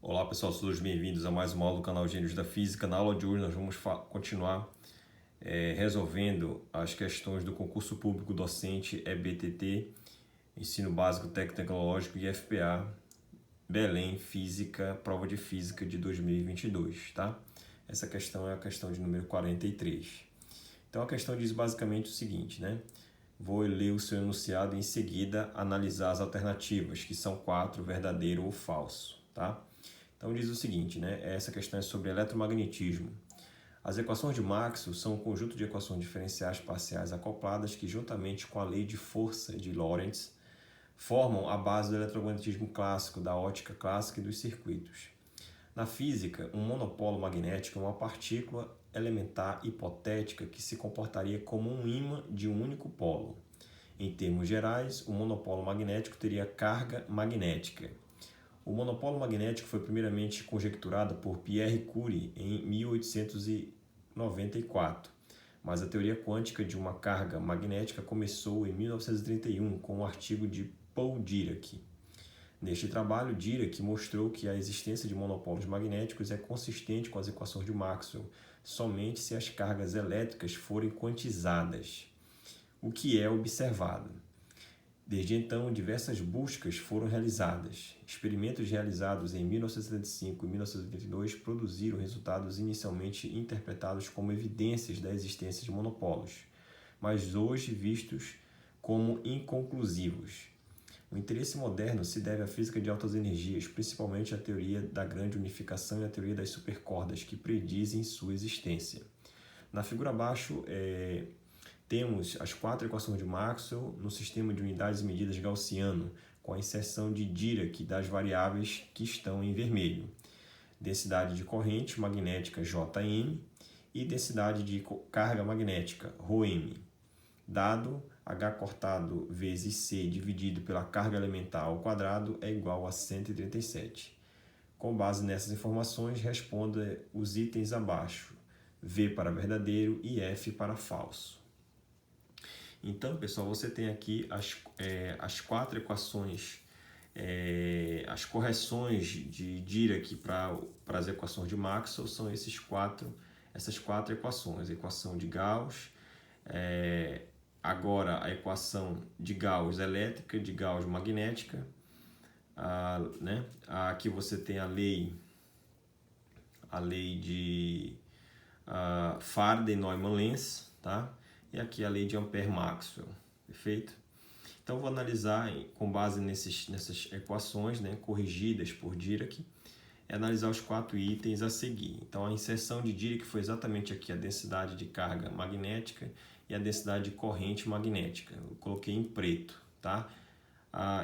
Olá pessoal, todos bem-vindos a mais uma aula do canal Gênios da Física. Na aula de hoje nós vamos continuar resolvendo as questões do concurso público docente EBTT, Ensino Básico Técnico Tecnológico e FPA, Belém, Física, Prova de Física de 2022, tá? Essa questão é a questão de número 43. Então a questão diz basicamente o seguinte, né? Vou ler o seu enunciado e em seguida analisar as alternativas, que são 4, verdadeiro ou falso, tá? Então diz o seguinte, né? Essa questão é sobre eletromagnetismo. As equações de Maxwell são um conjunto de equações diferenciais parciais acopladas que, juntamente com a lei de força de Lorentz, formam a base do eletromagnetismo clássico, da ótica clássica e dos circuitos. Na física, um monopolo magnético é uma partícula elementar hipotética que se comportaria como um ímã de um único polo. Em termos gerais, o monopolo magnético teria carga magnética. O monopolo magnético foi primeiramente conjecturado por Pierre Curie em 1894, mas a teoria quântica de uma carga magnética começou em 1931 com o artigo de Paul Dirac. Neste trabalho, Dirac mostrou que a existência de monopolos magnéticos é consistente com as equações de Maxwell, somente se as cargas elétricas forem quantizadas, o que é observado. Desde então, diversas buscas foram realizadas. Experimentos realizados em 1975 e 1982 produziram resultados inicialmente interpretados como evidências da existência de monopolos, mas hoje vistos como inconclusivos. O interesse moderno se deve à física de altas energias, principalmente à teoria da grande unificação e à teoria das supercordas, que predizem sua existência. Na figura abaixo, temos as 4 equações de Maxwell no sistema de unidades e medidas gaussiano, com a inserção de Dirac das variáveis que estão em vermelho. Densidade de corrente magnética Jm e densidade de carga magnética ρm. Dado H cortado vezes C dividido pela carga elementar ao quadrado é igual a 137. Com base nessas informações, responda os itens abaixo. V para verdadeiro e F para falso. Então, pessoal, você tem aqui as 4 equações, as correções de Dirac para as equações de Maxwell são essas quatro equações. A equação de Gauss, agora a equação de Gauss elétrica, de Gauss magnética, né? Aqui você tem a lei de Faraday-Neumann-Lenz, tá? E aqui a lei de Ampère-Maxwell, perfeito? Então, vou analisar com base nessas equações, né, corrigidas por Dirac, e analisar os 4 itens a seguir. Então, a inserção de Dirac foi exatamente aqui a densidade de carga magnética e a densidade de corrente magnética. Eu coloquei em preto, tá?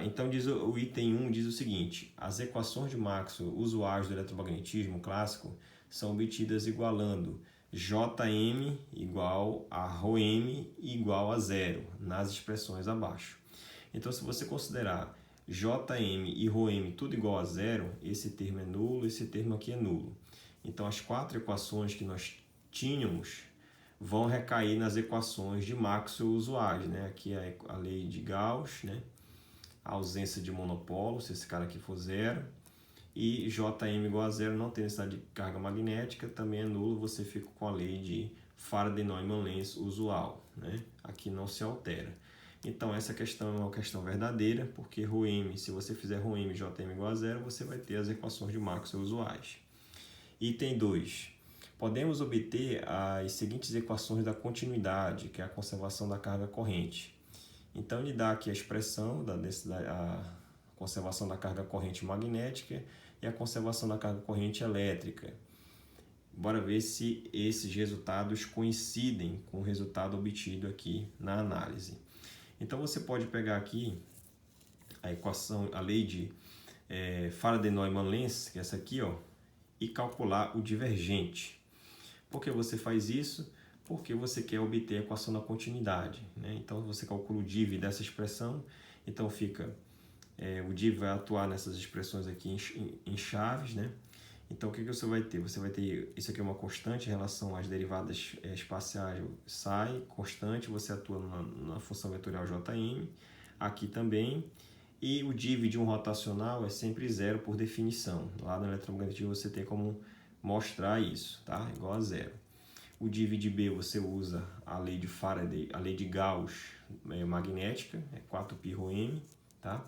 Então, o item 1 diz o seguinte: as equações de Maxwell usuais do eletromagnetismo clássico são obtidas igualando Jm igual a ρm igual a zero nas expressões abaixo. Então, se você considerar Jm e ρm tudo igual a zero, esse termo é nulo, esse termo aqui é nulo. Então, as 4 equações que nós tínhamos vão recair nas equações de Maxwell usuais, né? Aqui é a lei de Gauss, né? A ausência de monopolo, se esse cara aqui for zero. E Jm igual a zero, não tem necessidade de carga magnética, também é nulo, você fica com a lei de Faraday-Neumann-Lenz usual, né? Aqui não se altera. Então, essa questão é uma questão verdadeira, porque ρm, se você fizer ρm e Jm igual a zero, você vai ter as equações de Maxwell usuais. Item 2. Podemos obter as seguintes equações da continuidade, que é a conservação da carga corrente. Então, ele dá aqui a expressão da densidade, a conservação da carga corrente magnética e a conservação da carga corrente elétrica. Bora ver se esses resultados coincidem com o resultado obtido aqui na análise. Então, você pode pegar aqui a equação, a lei de Faraday-Neumann-Lenz, que é essa aqui, ó, e calcular o divergente. Por que você faz isso? Porque você quer obter a equação da continuidade, né? Então, você calcula o div dessa expressão, então fica... o div vai atuar nessas expressões aqui em chaves, né? Então, o que você vai ter? Você vai ter, isso aqui é uma constante em relação às derivadas espaciais, sai constante, você atua na função vetorial Jm, aqui também, E o div de um rotacional é sempre zero por definição. Lá no eletromagnetismo você tem como mostrar isso, tá? Igual a zero. O div de B você usa a lei de Faraday, a lei de Gauss magnética, é 4π/m, tá?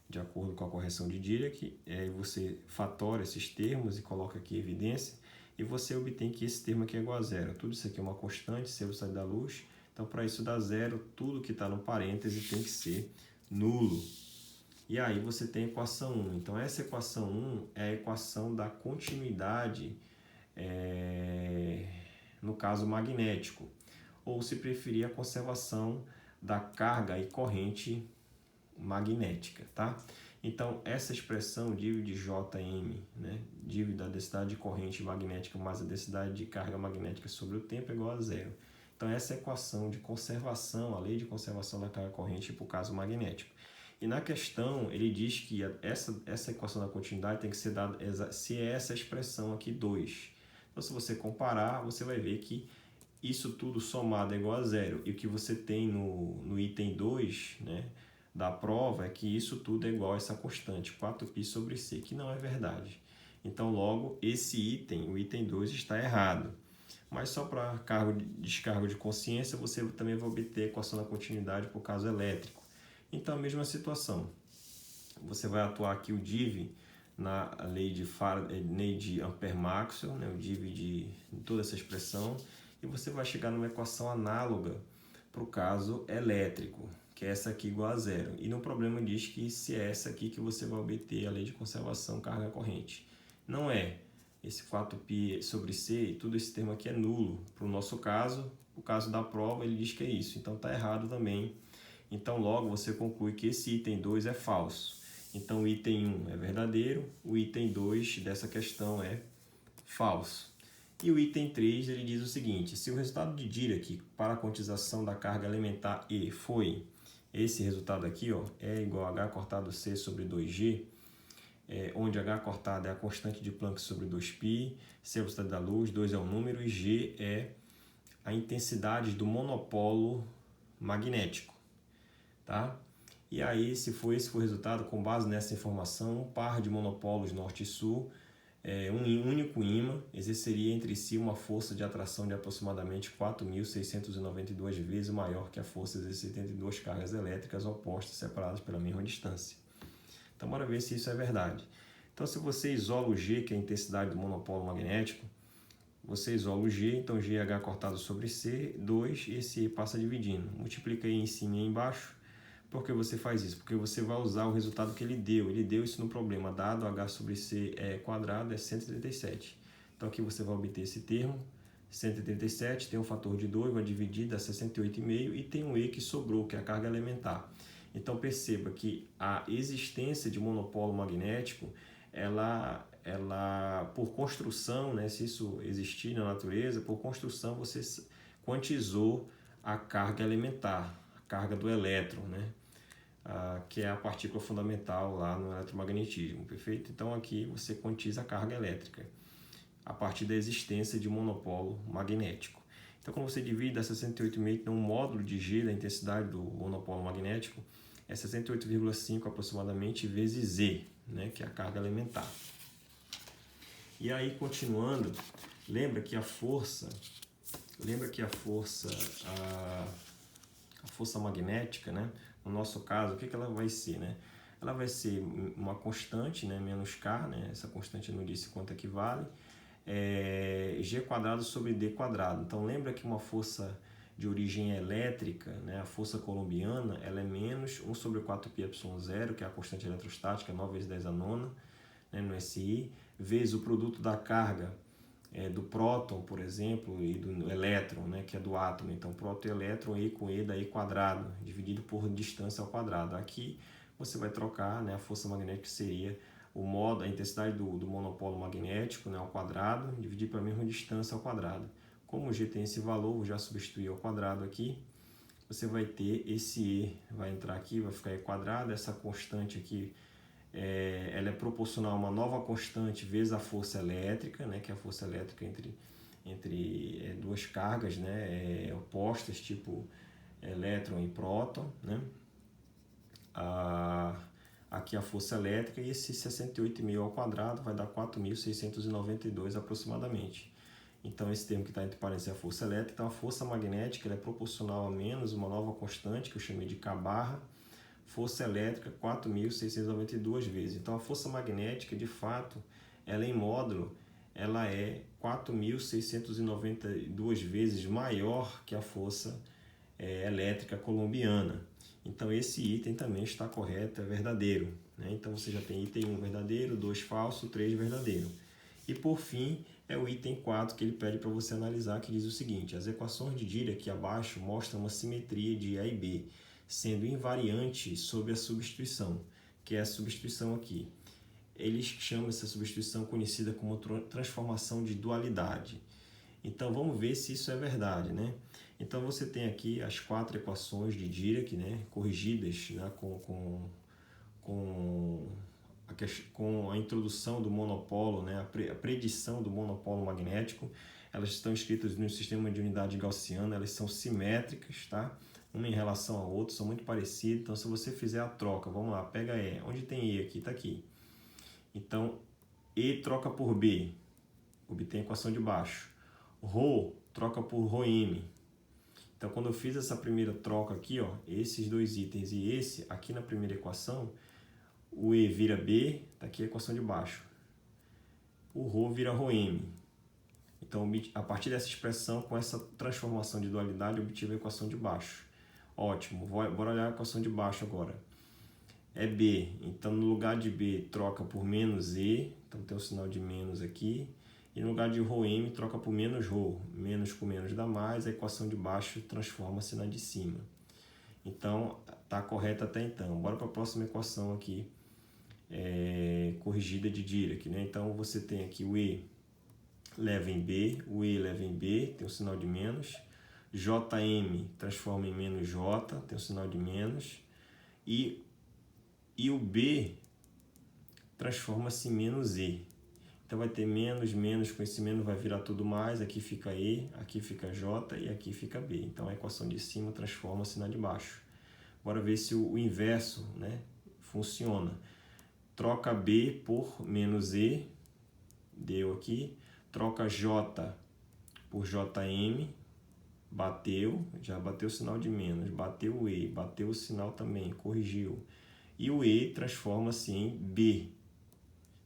De acordo com a correção de Dirac. Aí você fatora esses termos e coloca aqui evidência, e você obtém que esse termo aqui é igual a zero. Tudo isso aqui é uma constante, se a velocidade da luz. Então, para isso dar zero, tudo que está no parêntese tem que ser nulo. E aí você tem a equação 1. Então, essa equação 1 é a equação da continuidade, no caso magnético. Ou, se preferir, a conservação da carga e corrente magnética, tá? Então, essa expressão div de Jm, né? Div da densidade de corrente magnética mais a densidade de carga magnética sobre o tempo é igual a zero. Então, essa é a equação de conservação, a lei de conservação da carga corrente para o caso magnético. E na questão, ele diz que essa equação da continuidade tem que ser dada se é essa expressão aqui 2. Então, se você comparar, você vai ver que isso tudo somado é igual a zero. E o que você tem no item 2, né, da prova é que isso tudo é igual a essa constante, 4π/c, que não é verdade. Então, logo, esse item, o item 2, está errado. Mas só para descargo de consciência, você também vai obter a equação da continuidade para o caso elétrico. Então, a mesma situação. Você vai atuar aqui o div na lei de Ampère-Maxwell, né, o div de toda essa expressão, e você vai chegar numa equação análoga para o caso elétrico, que é essa aqui igual a zero. E no problema diz que se é essa aqui que você vai obter a lei de conservação carga corrente. Não é. Esse 4π/c, tudo esse termo aqui é nulo. Para o nosso caso, o caso da prova, ele diz que é isso. Então, está errado também. Então, logo, você conclui que esse item 2 é falso. Então, o item 1 é verdadeiro, o item 2 dessa questão é falso. E o item 3, ele diz o seguinte: se o resultado de Dirac para a quantização da carga elementar E foi esse resultado aqui, ó, E igual a H cortado C sobre 2G, onde H cortado é a constante de Planck sobre 2π, C é a velocidade da luz, 2 é o número e G é a intensidade do monopolo magnético, tá? E aí, se esse for o resultado, com base nessa informação, um par de monopolos norte e sul, um único ímã, exerceria entre si uma força de atração de aproximadamente 4.692 vezes maior que a força exercida entre duas cargas elétricas opostas separadas pela mesma distância. Então, bora ver se isso é verdade. Então, se você isola o G, que é a intensidade do monopolo magnético, você isola o G, então G é H cortado sobre C, 2, e esse E passa dividindo. Multiplica aí em cima e embaixo. Por que você faz isso? Porque você vai usar o resultado que ele deu. Ele deu isso no problema, dado H sobre C quadrado é 137. Então, aqui você vai obter esse termo, 137, tem um fator de 2, vai dividir, dá 68,5, e tem um E que sobrou, que é a carga elementar. Então, perceba que a existência de monopolo magnético, ela por construção, né, se isso existir na natureza, por construção você quantizou a carga elementar, a carga do elétron, né, que é a partícula fundamental lá no eletromagnetismo, perfeito? Então aqui você quantiza a carga elétrica a partir da existência de monopolo magnético. Então, quando você divide a 68,5, tem um módulo de G da intensidade do monopolo magnético, é 68,5 aproximadamente vezes Z, né, que é a carga elementar. E aí, continuando, lembra que a força magnética, né, no nosso caso, o que ela vai ser, né? Ela vai ser uma constante, né, menos K, né, essa constante eu não disse quanto equivale, G quadrado sobre D quadrado. Então, lembra que uma força de origem elétrica, né, a força colombiana, ela é menos 1 sobre 4πε0, que é a constante eletrostática, 9 vezes 10 a nona, né, no SI, vezes o produto da carga do próton, por exemplo, e do elétron, né, que é do átomo. Então, próton e elétron, E com E dá E quadrado, dividido por distância ao quadrado. Aqui você vai trocar, né, a força magnética, que seria a intensidade do monopolo magnético, né, ao quadrado, dividido pela mesma distância ao quadrado. Como o G tem esse valor, vou já substituir ao quadrado aqui. Você vai ter esse E, vai entrar aqui, vai ficar E quadrado, essa constante aqui, ela é proporcional a uma nova constante vezes a força elétrica, né, que é a força elétrica entre duas cargas, né, opostas, tipo elétron e próton, né. aqui a força elétrica, e esse 68,5 ao quadrado vai dar 4.692 aproximadamente. Então, esse termo que está entre parênteses é a força elétrica. Então, a força magnética ela é proporcional a menos uma nova constante, que eu chamei de K barra, força elétrica 4.692 vezes. Então, a força magnética, de fato, ela em módulo, ela é 4.692 vezes maior que a força elétrica colombiana. Então, esse item também está correto, é verdadeiro, né? Então, você já tem item 1 verdadeiro, 2 falso, 3 verdadeiro. E, por fim, é o item 4 que ele pede para você analisar, que diz o seguinte: as equações de Dirac aqui abaixo mostram uma simetria de A e B, sendo invariante sob a substituição, que é a substituição aqui. Eles chamam essa substituição conhecida como transformação de dualidade. Então, vamos ver se isso é verdade, né? Então, você tem aqui as 4 equações de Dirac, né, corrigidas, né, com a introdução do monopolo, né, a predição do monopolo magnético. Elas estão escritas no sistema de unidade gaussiana, elas são simétricas, tá? Uma em relação à outra, são muito parecidas. Então, se você fizer a troca, vamos lá, pega E. Onde tem E aqui? Está aqui. Então, E troca por B, obtém a equação de baixo. Rho troca por ρm. Então, quando eu fiz essa primeira troca aqui, ó, esses dois itens e esse, aqui na primeira equação, o E vira B, está aqui a equação de baixo. O Rho vira ρm. Então, a partir dessa expressão, com essa transformação de dualidade, eu obtive a equação de baixo. Ótimo, bora olhar a equação de baixo agora. É B, então no lugar de B troca por menos E, então tem um sinal de menos aqui. E no lugar de ρm troca por menos ρ. Menos com menos dá mais, a equação de baixo transforma-se na de cima. Então, está correta até então. Bora para a próxima equação aqui, corrigida de Dirac, né? Então, você tem aqui o E leva em B, o E leva em B, tem um sinal de menos. Jm transforma em menos J, tem um sinal de menos. E o B transforma-se em menos E. Então vai ter menos, menos, com esse menos vai virar tudo mais, aqui fica E, aqui fica J e aqui fica B. Então a equação de cima transforma-se na de baixo. Bora ver se o inverso, né, funciona. Troca B por menos E, deu aqui. Troca J por Jm, bateu, já bateu o sinal de menos, bateu o E, bateu o sinal também, corrigiu. E o E transforma-se em B,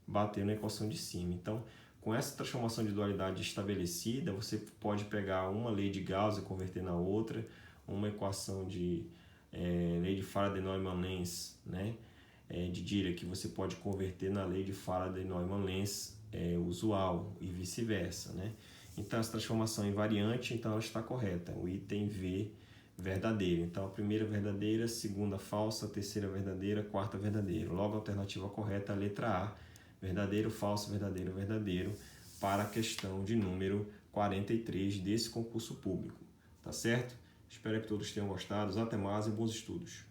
bateu na equação de cima. Então, com essa transformação de dualidade estabelecida, você pode pegar uma lei de Gauss e converter na outra, uma equação de lei de Faraday-Neumann-Lenz, né, de Dirac, que você pode converter na lei de Faraday-Neumann-Lenz usual e vice-versa, né? Então, essa transformação é invariante, então ela está correta. O item V verdadeiro. Então, a primeira verdadeira, a segunda falsa, a terceira verdadeira, a quarta verdadeira. Logo, a alternativa correta é a letra A, verdadeiro, falso, verdadeiro, verdadeiro, para a questão de número 43 desse concurso público. Tá certo? Espero que todos tenham gostado. Até mais e bons estudos.